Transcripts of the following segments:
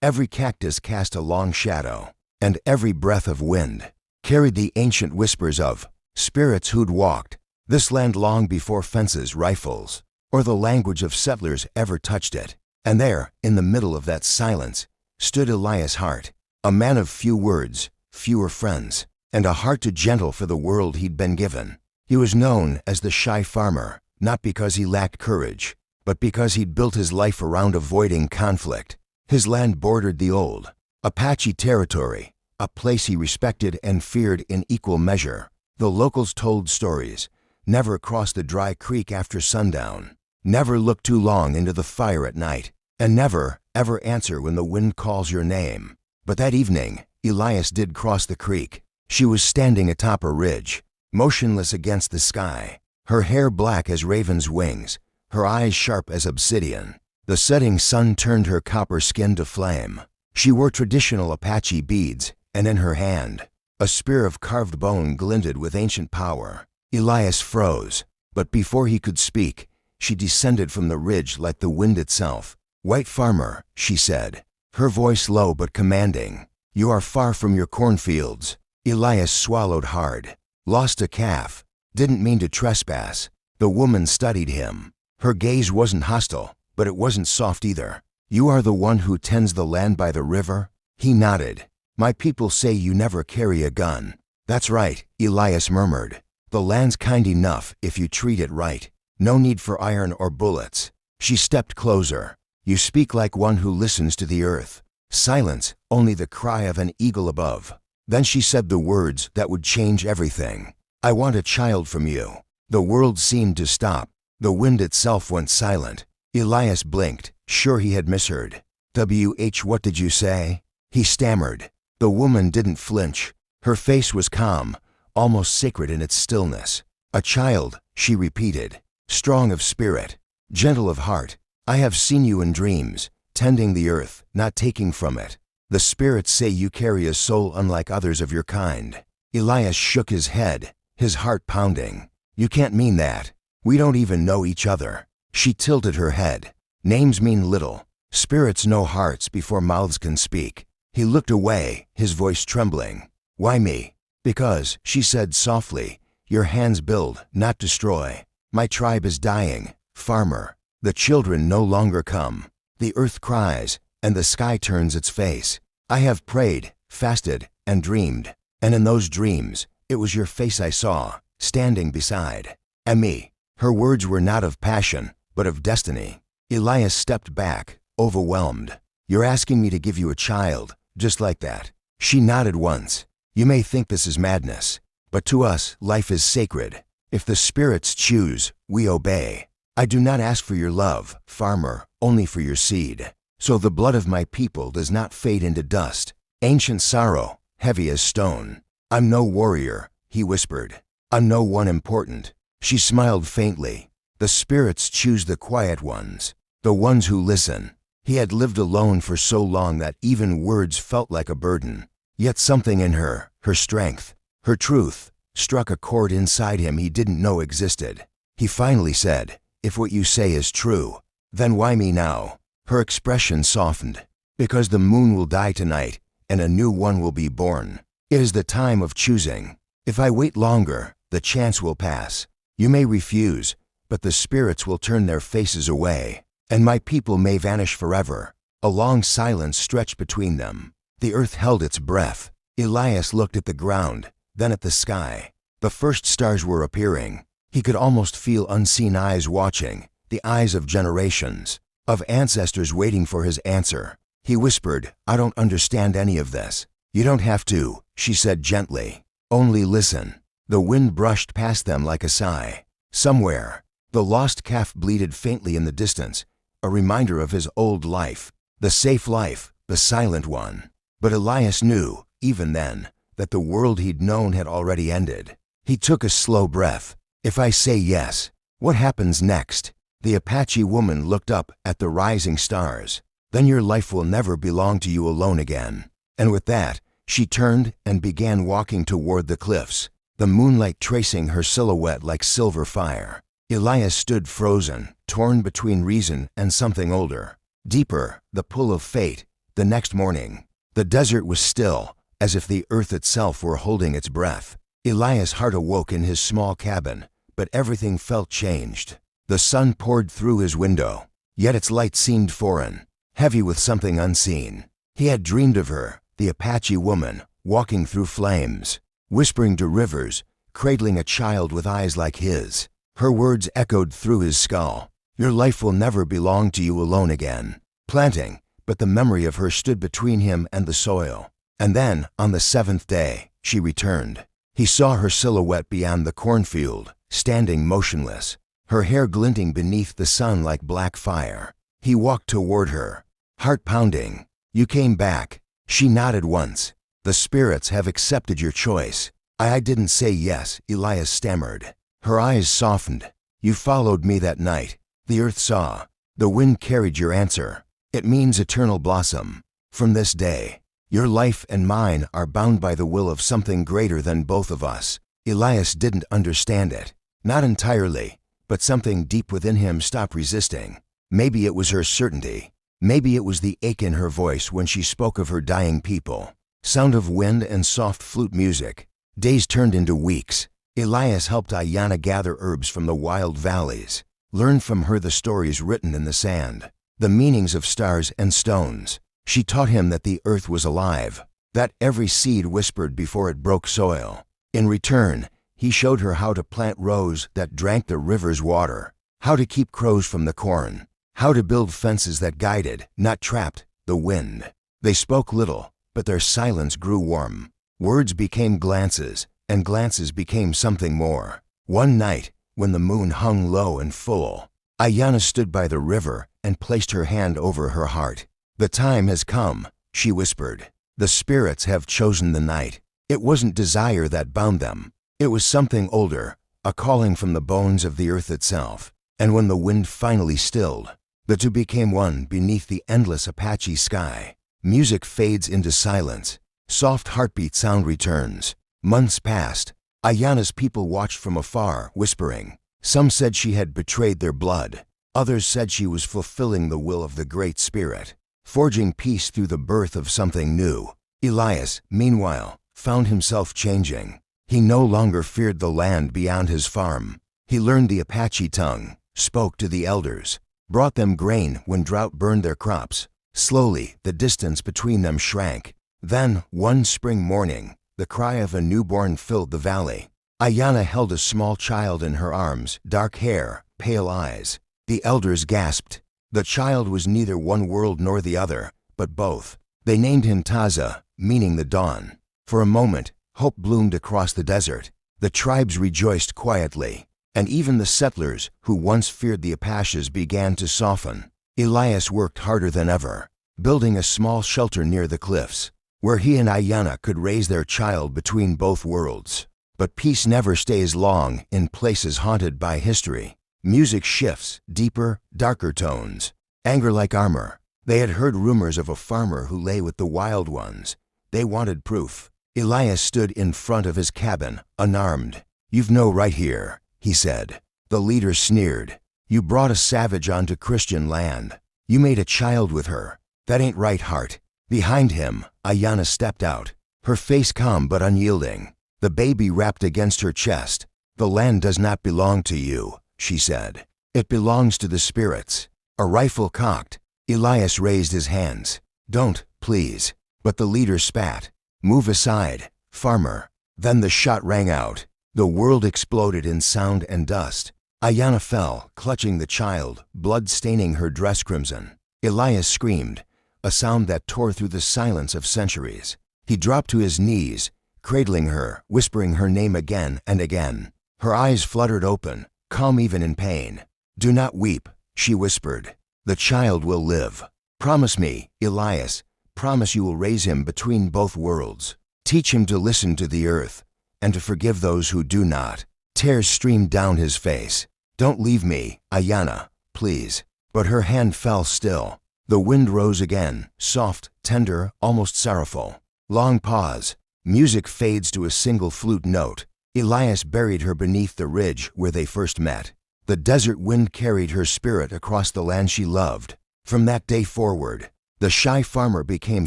Every cactus cast a long shadow, and every breath of wind carried the ancient whispers of spirits who'd walked this land long before fences, rifles, or the language of settlers ever touched it. And there, in the middle of that silence, stood Elias Hart, a man of few words, fewer friends, and a heart too gentle for the world he'd been given. He was known as the shy farmer, not because he lacked courage, but because he'd built his life around avoiding conflict. His land bordered the old Apache territory, a place he respected and feared in equal measure. The locals told stories: never cross the dry creek after sundown, never look too long into the fire at night, and never, ever answer when the wind calls your name. But that evening, Elias did cross the creek. She was standing atop a ridge, motionless against the sky, her hair black as raven's wings, her eyes sharp as obsidian. The setting sun turned her copper skin to flame. She wore traditional Apache beads, and in her hand, a spear of carved bone glinted with ancient power. Elias froze, but before he could speak, she descended from the ridge like the wind itself. "White farmer," she said, her voice low but commanding, "you are far from your cornfields." Elias swallowed hard. Lost a calf. Didn't mean to trespass. The woman studied him. Her gaze wasn't hostile, but it wasn't soft either. "You are the one who tends the land by the river?" He nodded. "My people say you never carry a gun." "That's right," Elias murmured. "The land's kind enough if you treat it right. No need for iron or bullets." She stepped closer. "You speak like one who listens to the earth." Silence, only the cry of an eagle above. Then she said the words that would change everything. "I want a child from you." The world seemed to stop. The wind itself went silent. Elias blinked, sure he had misheard. What did you say?" He stammered. The woman didn't flinch. Her face was calm, almost sacred in its stillness. "A child," she repeated, "strong of spirit, gentle of heart. I have seen you in dreams, tending the earth, not taking from it. The spirits say you carry a soul unlike others of your kind." Elias shook his head, his heart pounding. "You can't mean that. We don't even know each other." She tilted her head. "Names mean little. Spirits know hearts before mouths can speak." He looked away, his voice trembling. "Why me?" "Because," she said softly, "your hands build, not destroy. My tribe is dying, farmer. The children no longer come. The earth cries, and the sky turns its face. I have prayed, fasted, and dreamed. And in those dreams, it was your face I saw, standing beside. And me." Her words were not of passion, but of destiny. Elias stepped back, overwhelmed. "You're asking me to give you a child, just like that?" She nodded once. "You may think this is madness, but to us, life is sacred. If the spirits choose, we obey. I do not ask for your love, farmer, only for your seed, so the blood of my people does not fade into dust. Ancient sorrow, heavy as stone." "I'm no warrior," he whispered. "I'm no one important." She smiled faintly. "The spirits choose the quiet ones, the ones who listen." He had lived alone for so long that even words felt like a burden. Yet something in her strength, her truth, struck a chord inside him he didn't know existed. He finally said, "If what you say is true, then why me now?" Her expression softened. "Because the moon will die tonight, and a new one will be born. It is the time of choosing. If I wait longer, the chance will pass. You may refuse, but the spirits will turn their faces away, and my people may vanish forever." A long silence stretched between them. The earth held its breath. Elias looked at the ground, then at the sky. The first stars were appearing. He could almost feel unseen eyes watching, the eyes of generations, of ancestors waiting for his answer. He whispered, "I don't understand any of this." "You don't have to," she said gently. "Only listen." The wind brushed past them like a sigh. Somewhere, the lost calf bleated faintly in the distance, a reminder of his old life, the safe life, the silent one. But Elias knew, even then, that the world he'd known had already ended. He took a slow breath. "If I say yes, what happens next?" The Apache woman looked up at the rising stars. "Then your life will never belong to you alone again." And with that, she turned and began walking toward the cliffs, the moonlight tracing her silhouette like silver fire. Elias stood frozen, torn between reason and something older. Deeper, the pull of fate, The next morning, the desert was still, as if the earth itself were holding its breath. Elias' heart awoke in his small cabin, but everything felt changed. The sun poured through his window, yet its light seemed foreign, heavy with something unseen. He had dreamed of her, the Apache woman, walking through flames, whispering to rivers, cradling a child with eyes like his. Her words echoed through his skull. Your life will never belong to you alone again. Planting, but the memory of her stood between him and the soil. And then, on the seventh day, she returned. He saw her silhouette beyond the cornfield, standing motionless, her hair glinting beneath the sun like black fire. He walked toward her, heart pounding. You came back. She nodded once. The spirits have accepted your choice. I didn't say yes, Elias stammered. Her eyes softened. You followed me that night. The earth saw. The wind carried your answer. It means eternal blossom. From this day, your life and mine are bound by the will of something greater than both of us. Elias didn't understand it. Not entirely, but something deep within him stopped resisting. Maybe it was her certainty. Maybe it was the ache in her voice when she spoke of her dying people. Sound of wind and soft flute music. Days turned into weeks. Elias helped Ayanna gather herbs from the wild valleys, learned from her the stories written in the sand, the meanings of stars and stones. She taught him that the earth was alive, that every seed whispered before it broke soil. In return, he showed her how to plant rows that drank the river's water, how to keep crows from the corn, how to build fences that guided, not trapped, the wind. They spoke little, but their silence grew warm. Words became glances, and glances became something more. One night, when the moon hung low and full, Ayanna stood by the river and placed her hand over her heart. The time has come, she whispered. The spirits have chosen the night. It wasn't desire that bound them. It was something older, a calling from the bones of the earth itself. And when the wind finally stilled, the two became one beneath the endless Apache sky. Music fades into silence. Soft heartbeat sound returns. Months passed. Ayanna's people watched from afar, whispering. Some said she had betrayed their blood. Others said she was fulfilling the will of the Great Spirit, forging peace through the birth of something new. Elias, meanwhile, found himself changing. He no longer feared the land beyond his farm. He learned the Apache tongue, spoke to the elders, brought them grain when drought burned their crops. Slowly, the distance between them shrank. Then, one spring morning, the cry of a newborn filled the valley. Ayanna held a small child in her arms, dark hair, pale eyes. The elders gasped. The child was neither one world nor the other, but both. They named him Taza, meaning the dawn. For a moment, hope bloomed across the desert. The tribes rejoiced quietly, and even the settlers, who once feared the Apaches, began to soften. Elias worked harder than ever, building a small shelter near the cliffs, where he and Ayanna could raise their child between both worlds. But peace never stays long in places haunted by history. Music shifts, deeper, darker tones. Anger like armor. They had heard rumors of a farmer who lay with the wild ones. They wanted proof. Elias stood in front of his cabin, unarmed. "You've no right here," he said. The leader sneered. "You brought a savage onto Christian land. You made a child with her. That ain't right, Heart." Behind him, Ayanna stepped out, her face calm but unyielding, the baby wrapped against her chest. "The land does not belong to you," she said. "It belongs to the spirits." A rifle cocked. Elias raised his hands. "Don't, please." But the leader spat. "Move aside, farmer." Then the shot rang out. The world exploded in sound and dust. Ayanna fell, clutching the child, blood staining her dress crimson. Elias screamed, a sound that tore through the silence of centuries. He dropped to his knees, cradling her, whispering her name again and again. Her eyes fluttered open, calm even in pain. "Do not weep," she whispered. "The child will live. Promise me, Elias, promise you will raise him between both worlds. Teach him to listen to the earth, and to forgive those who do not." Tears streamed down his face. "Don't leave me, Ayanna, please." But her hand fell still. The wind rose again, soft, tender, almost sorrowful. Long pause. Music fades to a single flute note. Elias buried her beneath the ridge where they first met. The desert wind carried her spirit across the land she loved. From that day forward, The shy farmer became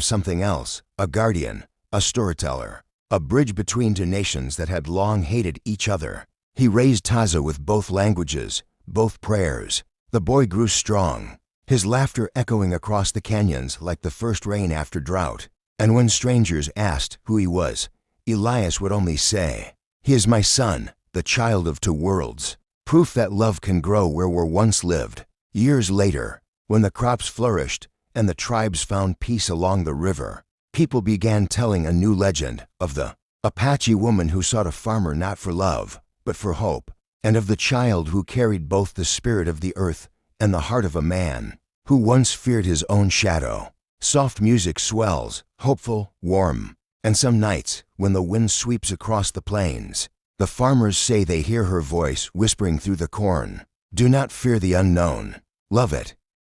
something else, a guardian, a storyteller, a bridge between two nations that had long hated each other. He raised Taza with both languages, both prayers. The boy grew strong, his laughter echoing across the canyons like the first rain after drought. And when strangers asked who he was, Elias would only say, "He is my son, the child of two worlds." Proof that love can grow where war once lived. Years later, when the crops flourished and the tribes found peace along the river, people began telling a new legend of the Apache woman who sought a farmer not for love, but for hope, and of the child who carried both the spirit of the earth and the heart of a man who once feared his own shadow. Soft music swells, hopeful, warm, and some nights, when the wind sweeps across the plains, the farmers say they hear her voice whispering through the corn. Do not fear the unknown. Love it.